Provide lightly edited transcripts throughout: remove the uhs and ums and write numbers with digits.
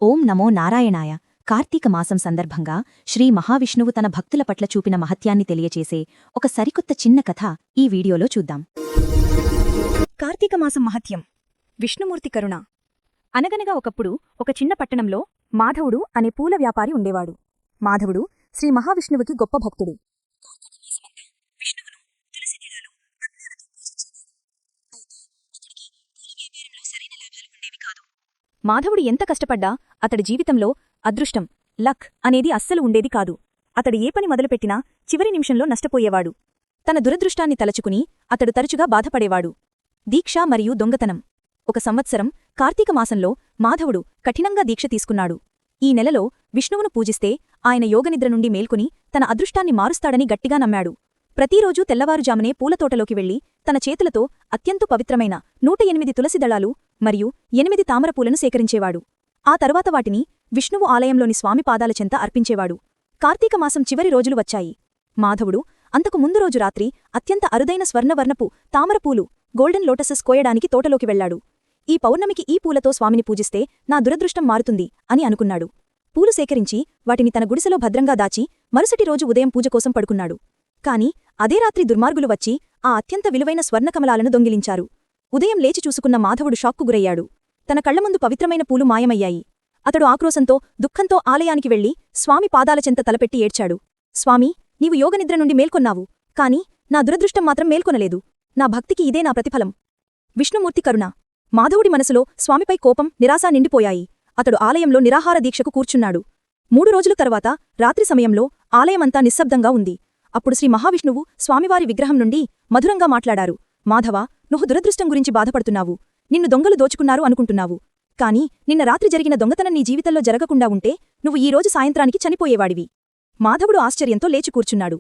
ఓం నమో నారాయణాయ. కార్తీక మాసం సందర్భంగా శ్రీ మహావిష్ణువు తన భక్తుల పట్ల చూపిన మహత్యాన్ని తెలియచేసే ఒక సరికొత్త చిన్న కథ ఈ వీడియోలో చూద్దాం. కార్తీక మాసం మహత్యం. విష్ణుమూర్తి కరుణ. అనగనగా ఒకప్పుడు ఒక చిన్న పట్టణంలో మాధవుడు అనే పూల వ్యాపారి ఉండేవాడు. మాధవుడు శ్రీ మహావిష్ణువుకి గొప్ప భక్తుడు. మాధవుడు ఎంత కష్టపడ్డా అతడి జీవితంలో అదృష్టం, లక్ అనేది అస్సలు ఉండేది కాదు. అతడు ఏ పని మొదలుపెట్టినా చివరి నిమిషంలో నష్టపోయేవాడు. తన దురదృష్టాన్ని తలచుకుని అతడు తరచుగా బాధపడేవాడు. దీక్ష మరియు దొంగతనం. ఒక సంవత్సరం కార్తీక మాసంలో మాధవుడు కఠినంగా దీక్ష తీసుకున్నాడు. ఈ నెలలో విష్ణువును పూజిస్తే ఆయన యోగనిద్ర నుండి మేల్కొని తన అదృష్టాన్ని మారుస్తాడని గట్టిగా నమ్మాడు. ప్రతిరోజూ తెల్లవారుజామునే పూలతోటలోకి వెళ్లి తన చేతులతో అత్యంత పవిత్రమైన 108 తులసి దళాలు మరియు 8 తామరపూలను సేకరించేవాడు. ఆ తరువాత వాటిని విష్ణువు ఆలయంలోని స్వామి పాదాల చెంత అర్పించేవాడు. కార్తీక మాసం చివరి రోజులు వచ్చాయి. మాధవుడు అంతకు ముందు రోజు రాత్రి అత్యంత అరుదైన స్వర్ణవర్ణపు తామరపూలు, గోల్డెన్ లోటసెస్ కోయడానికి తోటలోకి వెళ్లాడు. ఈ పౌర్ణమికి ఈ పూలతో స్వామిని పూజిస్తే నా దురదృష్టం మారుతుంది అని అనుకున్నాడు. పూలు సేకరించి వాటిని తన గుడిసెలో భద్రంగా దాచి మరుసటి రోజు ఉదయం పూజ కోసం పడుకున్నాడు. కాని అదే రాత్రి దుర్మార్గులు వచ్చి ఆ అత్యంత విలువైన స్వర్ణకమలాలను దొంగిలించారు. ఉదయం లేచి చూసుకున్న మాధవుడు షాక్కు గురయ్యాడు. తన కళ్లముందు పవిత్రమైన పూలు మాయమయ్యాయి. అతడు ఆక్రోశంతో, దుఃఖంతో ఆలయానికి వెళ్లి స్వామి పాదాల చెంత తలపెట్టి ఏడ్చాడు. స్వామీ, నీవు యోగనిద్ర నుండి మేల్కొన్నావు, కాని నా దురదృష్టం మాత్రం మేల్కొనలేదు. నా భక్తికి ఇదే నా ప్రతిఫలం. విష్ణుమూర్తి కరుణ. మాధవుడి మనసులో స్వామిపై కోపం, నిరాశ నిండిపోయాయి. అతడు ఆలయంలో నిరాహార దీక్షకు కూర్చున్నాడు. 3 రోజుల తర్వాత రాత్రి సమయంలో ఆలయమంతా నిశ్శబ్దంగా ఉంది. అప్పుడు శ్రీ మహావిష్ణువు స్వామివారి విగ్రహం నుండి మధురంగా మాట్లాడారు. మాధవా, నువ్వు దురదృష్టం గురించి బాధపడుతున్నావు. నిన్ను దొంగలు దోచుకున్నారు అనుకుంటున్నావు. కాని నిన్న రాత్రి జరిగిన దొంగతనం నీ జీవితంలో జరగకుండా ఉంటే నువ్వు ఈ రోజు సాయంత్రానికి చనిపోయేవాడివి. మాధవుడు ఆశ్చర్యంతో లేచి కూర్చున్నాడు.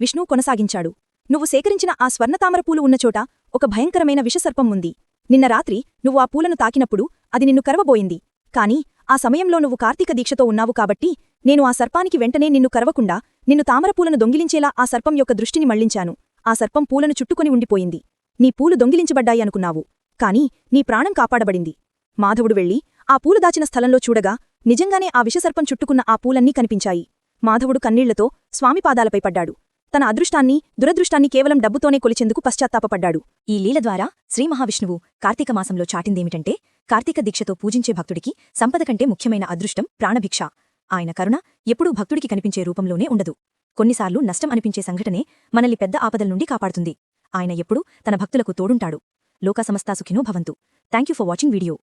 విష్ణువు కొనసాగించాడు. నువ్వు సేకరించిన ఆ స్వర్ణతామరపూలు ఉన్నచోట ఒక భయంకరమైన విషసర్పం ఉంది. నిన్న రాత్రి నువ్వు ఆ పూలను తాకినప్పుడు అది నిన్ను కరవబోయింది. కాని ఆ సమయంలో నువ్వు కార్తీక దీక్షతో ఉన్నావు కాబట్టి నేను ఆ సర్పానికి వెంటనే నిన్ను కరవకుండా నిన్ను తామరపూలను దొంగిలించేలా ఆ సర్పం యొక్క దృష్టిని మళ్లించాను. ఆ సర్పం పూలను చుట్టుకొని ఉండిపోయింది. నీ పూలు దొంగిలించబడ్డాయి అనుకున్నావు, కాని నీ ప్రాణం కాపాడబడింది. మాధవుడు వెళ్లి ఆ పూలు దాచిన స్థలంలో చూడగా నిజంగానే ఆ విషసర్పం చుట్టుకున్న ఆ పూలన్నీ కనిపించాయి. మాధవుడు కన్నీళ్లతో స్వామి పాదాలపై పడ్డాడు. తన అదృష్టాన్ని, దురదృష్టాన్ని కేవలం డబ్బుతోనే కొలిచెందుకు పశ్చాత్తాపపడ్డాడు. ఈ లీల ద్వారా శ్రీ మహావిష్ణువు కార్తీక మాసంలో చాటిందేమిటంటే, కార్తీక దీక్షతో పూజించే భక్తుడికి సంపద కంటే ముఖ్యమైన అదృష్టం ప్రాణభిక్ష. ఆయన కరుణ ఎప్పుడూ భక్తుడికి కనిపించే రూపంలోనే ఉండదు. కొన్నిసార్లు నష్టం అనిపించే సంఘటనే మనల్ని పెద్ద ఆపదల నుండి కాపాడుతుంది. ఆయన ఎప్పుడూ తన భక్తులకు తోడుంటాడు. లోకా సమస్తా సుఖినో భవంతు. Thank you for watching video.